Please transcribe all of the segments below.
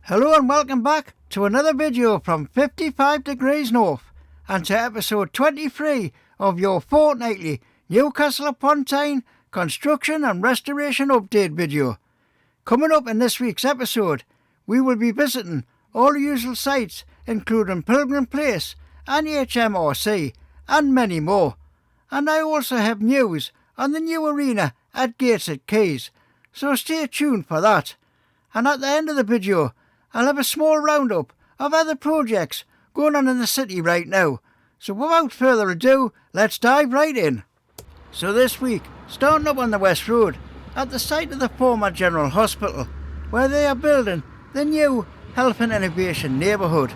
Hello and welcome back to another video from 55 degrees north and to episode 23 of your fortnightly Newcastle upon Tyne construction and restoration update video. Coming up in this week's episode, we will be visiting all the usual sites including Pilgrim Place and HMRC and many more. And I also have news on the new arena at Gateshead Quays, so stay tuned for that. And at the end of the video, I'll have a small roundup of other projects going on in the city right now. So without further ado, let's dive right in. So this week, starting up on the West Road, at the site of the former General Hospital, where they are building the new Health and Innovation neighbourhood.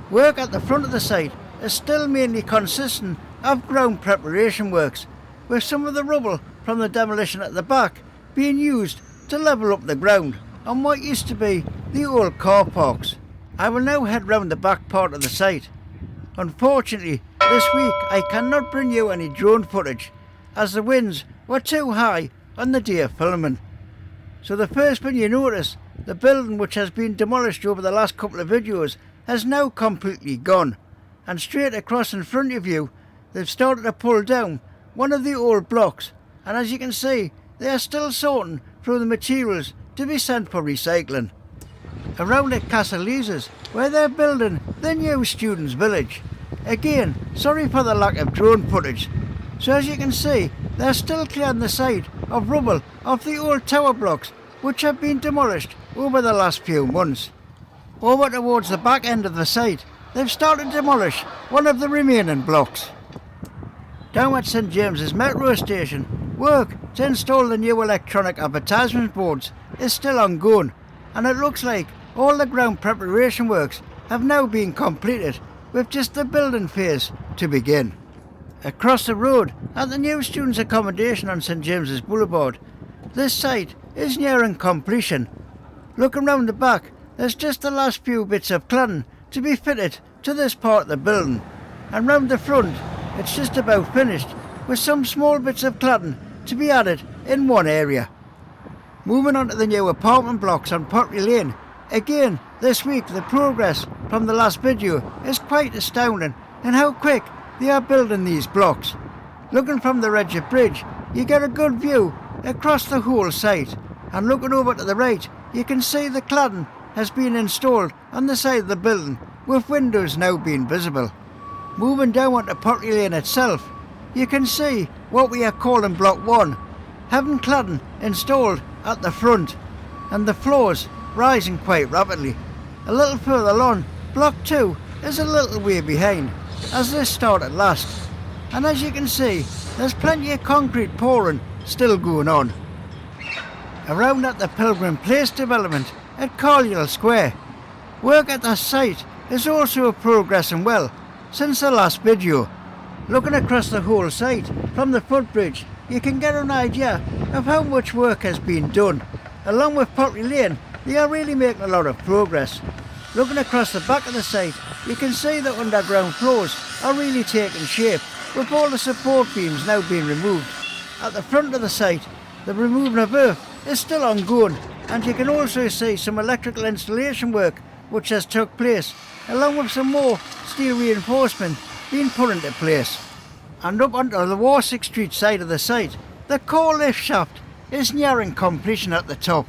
Work at the front of the site is still mainly consisting of ground preparation works, with some of the rubble from the demolition at the back being used to level up the ground on what used to be the old car parks. I will now head round the back part of the site. Unfortunately, this week I cannot bring you any drone footage as the winds were too high on the day of filming. So the first thing you notice, the building which has been demolished over the last couple of videos has now completely gone, and straight across in front of you they've started to pull down one of the old blocks, and as you can see they are still sorting through the materials to be sent for recycling. Around at Castle Leazes, where they're building the new students' village. Again, sorry for the lack of drone footage. So as you can see, they're still clearing the site of rubble of the old tower blocks which have been demolished over the last few months. Over towards the back end of the site, they've started to demolish one of the remaining blocks. Down at St James's metro station, work to install the new electronic advertisement boards is still ongoing, and it looks like all the ground preparation works have now been completed, with just the building phase to begin. Across the road at the new students' accommodation on St James's Boulevard, this site is nearing completion. Looking round the back, there's just the last few bits of cladding to be fitted to this part of the building, and round the front it's just about finished, with some small bits of cladding to be added in one area. Moving on to the new apartment blocks on Pottery Lane, again this week the progress from the last video is quite astounding in how quick they are building these blocks. Looking from the Gateshead Bridge, you get a good view across the whole site, and looking over to the right you can see the cladding has been installed on the side of the building, with windows now being visible. Moving down onto Pottery Lane itself, you can see what we are calling Block 1, having cladding installed at the front, and the floors rising quite rapidly. A little further on, Block 2 is a little way behind, as this started last, and as you can see, there's plenty of concrete pouring still going on. Around at the Pilgrim Place development at Collier Square, work at the site is also progressing well since the last video. Looking across the whole site from the footbridge, you can get an idea of how much work has been done. Along with Pottery Lane, they are really making a lot of progress. Looking across the back of the site, you can see the underground floors are really taking shape, with all the support beams now being removed. At the front of the site, the removal of earth is still ongoing, and you can also see some electrical installation work which has took place, along with some more steel reinforcement being put into place. And up onto the Warwick Street side of the site, the core lift shaft is nearing completion at the top.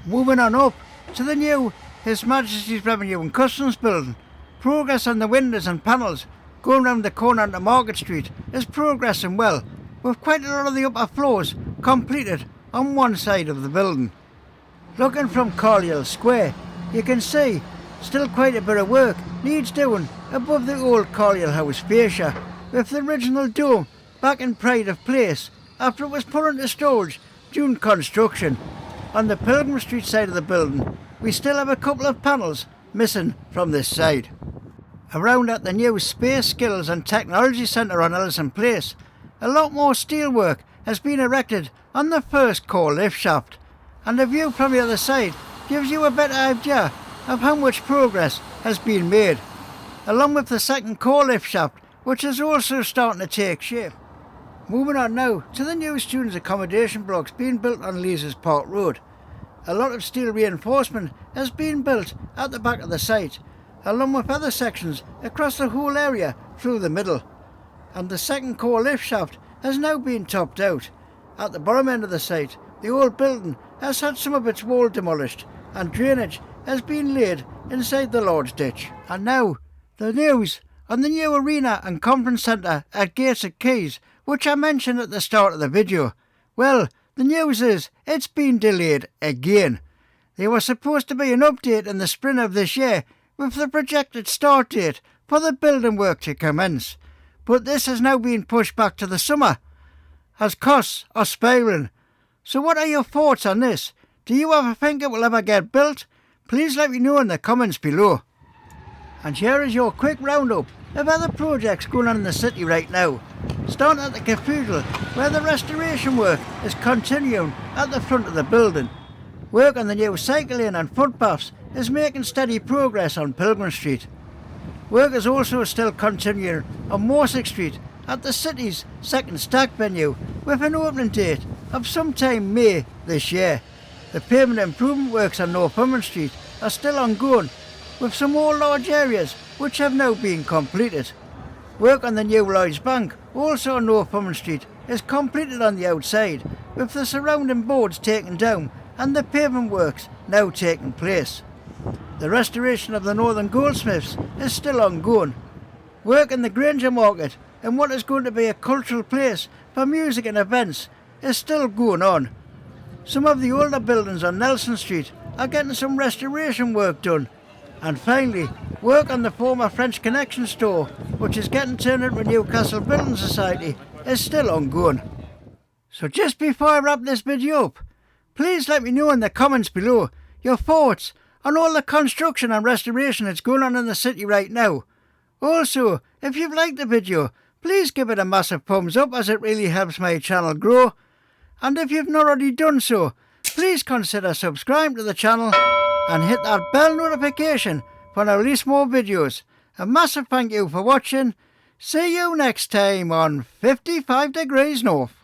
Moving on up to the new His Majesty's Revenue and Customs building, progress on the windows and panels going round the corner onto Market Street is progressing well, with quite a lot of the upper floors completed on one side of the building. Looking from Collier Square, you can see still quite a bit of work needs doing above the old Collier House fascia, with the original dome back in pride of place after it was put into storage during construction. On the Pilgrim Street side of the building, we still have a couple of panels missing from this side. Around at the new Space Skills and Technology Centre on Ellison Place, a lot more steelwork has been erected on the first core lift shaft, and the view from the other side gives you a better idea of how much progress has been made, along with the second core lift shaft, which is also starting to take shape. Moving on now to the new students' accommodation blocks being built on Leazes Park Road. A lot of steel reinforcement has been built at the back of the site, along with other sections across the whole area through the middle. And the second core lift shaft has now been topped out. At the bottom end of the site, the old building has had some of its wall demolished and drainage has been laid inside the large ditch. And now, the news on the new arena and conference centre at Gateshead Quays, which I mentioned at the start of the video. Well, the news is it's been delayed again. There was supposed to be an update in the spring of this year with the projected start date for the building work to commence, but this has now been pushed back to the summer as costs are spiralling. So what are your thoughts on this? Do you ever think it will ever get built? Please let me know in the comments below. And here is your quick roundup of other projects going on in the city right now. Starting at the cathedral, where the restoration work is continuing at the front of the building. Work on the new cycle lane and footpaths is making steady progress on Pilgrim Street. Work is also still continuing on Morsick Street at the city's second stack venue, with an opening date of sometime May this year. The pavement improvement works on Northumberland Street are still ongoing, with some more large areas which have now been completed. Work on the new Lloyds Bank, also on Northumberland Street, is completed on the outside, with the surrounding boards taken down and the pavement works now taking place. The restoration of the Northern Goldsmiths is still ongoing. Work in the Granger Market, in what is going to be a cultural place for music and events, is still going on. Some of the older buildings on Nelson Street are getting some restoration work done. And finally, work on the former French Connection store, which is getting turned into a Newcastle Building Society, is still ongoing. So just before I wrap this video up, please let me know in the comments below your thoughts on all the construction and restoration that's going on in the city right now. Also, if you've liked the video, please give it a massive thumbs up, as it really helps my channel grow. And if you've not already done so, please consider subscribing to the channel and hit that bell notification when I release more videos. A massive thank you for watching. See you next time on 55 Degrees North.